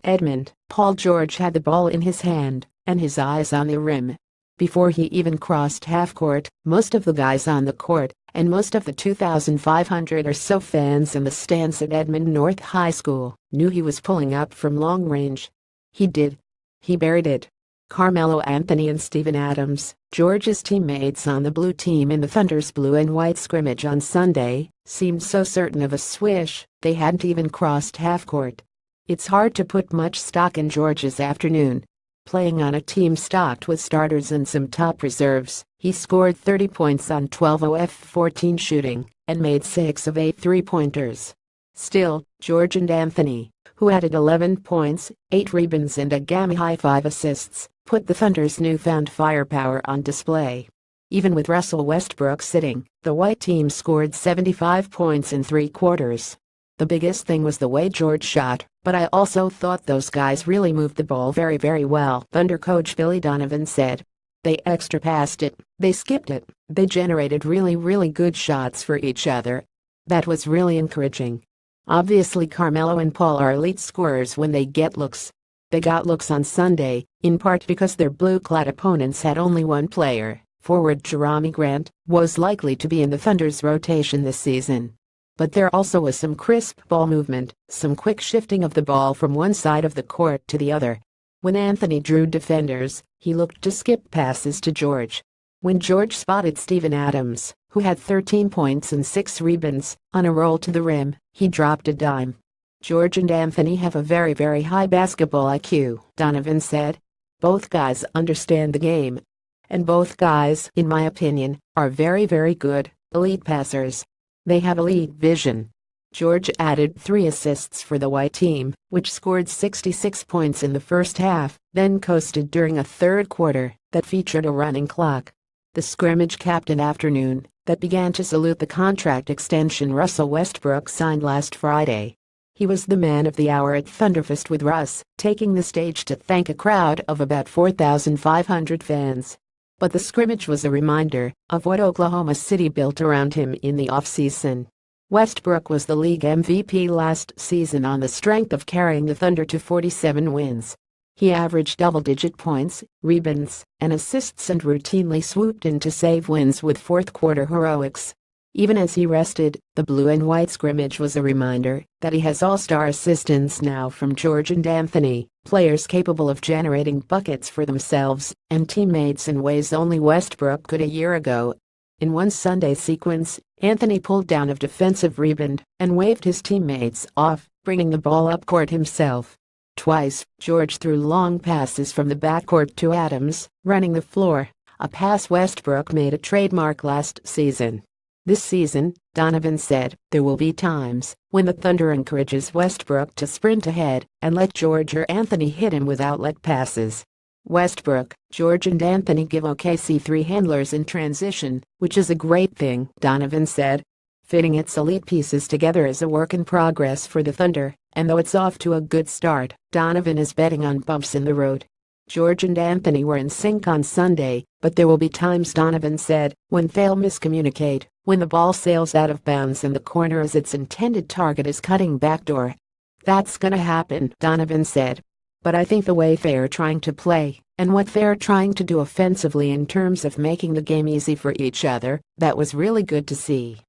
Edmond, Paul George had the ball in his hand and his eyes on the rim. Before he even crossed half-court, most of the guys on the court, and most of the 2,500 or so fans in the stands at Edmond North High School, knew he was pulling up from long range. He did. He buried it. Carmelo Anthony and Steven Adams, George's teammates on the blue team in the Thunder's blue and white scrimmage on Sunday, seemed so certain of a swish, they hadn't even crossed half-court. It's hard to put much stock in George's afternoon. Playing on a team stocked with starters and some top reserves, he scored 30 points on 12 of 14 shooting and made 6 of 8 three-pointers. Still, George and Anthony, who added 11 points, 8 rebounds and a gammy-high 5 assists, put the Thunder's newfound firepower on display. Even with Russell Westbrook sitting, the white team scored 75 points in 3 quarters. The biggest thing was the way George shot, but I also thought those guys really moved the ball very well, Thunder coach Billy Donovan said. They extra passed it, they skipped it, they generated really good shots for each other. That was really encouraging. Obviously Carmelo and Paul are elite scorers when they get looks. They got looks on Sunday, in part because their blue-clad opponents had only one player. Forward Jerami Grant was likely to be in the Thunder's rotation this season. But there also was some crisp ball movement, some quick shifting of the ball from one side of the court to the other. When Anthony drew defenders, he looked to skip passes to George. When George spotted Steven Adams, who had 13 points and 6 rebounds, on a roll to the rim, he dropped a dime. George and Anthony have a very high basketball IQ, Donovan said. Both guys understand the game. And both guys, in my opinion, are very good, elite passers. They have elite vision. George added 3 assists for the white team, which scored 66 points in the first half, then coasted during a third quarter that featured a running clock. The scrimmage capped an afternoon that began to salute the contract extension Russell Westbrook signed last Friday. He was the man of the hour at Thunderfest with Russ, taking the stage to thank a crowd of about 4,500 fans. But the scrimmage was a reminder of what Oklahoma City built around him in the offseason. Westbrook was the league MVP last season on the strength of carrying the Thunder to 47 wins. He averaged double-digit points, rebounds, and assists and routinely swooped in to save wins with fourth-quarter heroics. Even as he rested, the blue and white scrimmage was a reminder that he has all-star assistants now from George and Anthony, players capable of generating buckets for themselves and teammates in ways only Westbrook could a year ago. In one Sunday sequence, Anthony pulled down a defensive rebound and waved his teammates off, bringing the ball up court himself. Twice, George threw long passes from the backcourt to Adams, running the floor, a pass Westbrook made a trademark last season. This season, Donovan said, there will be times when the Thunder encourages Westbrook to sprint ahead and let George or Anthony hit him with outlet passes. Westbrook, George and Anthony give OKC 3 handlers in transition, which is a great thing, Donovan said. Fitting its elite pieces together is a work in progress for the Thunder, and though it's off to a good start, Donovan is betting on bumps in the road. George and Anthony were in sync on Sunday, but there will be times, Donovan said, when they'll miscommunicate, when the ball sails out of bounds and the corner as its intended target is cutting backdoor. That's gonna happen, Donovan said. But I think the way they're trying to play, and what they're trying to do offensively in terms of making the game easy for each other, that was really good to see.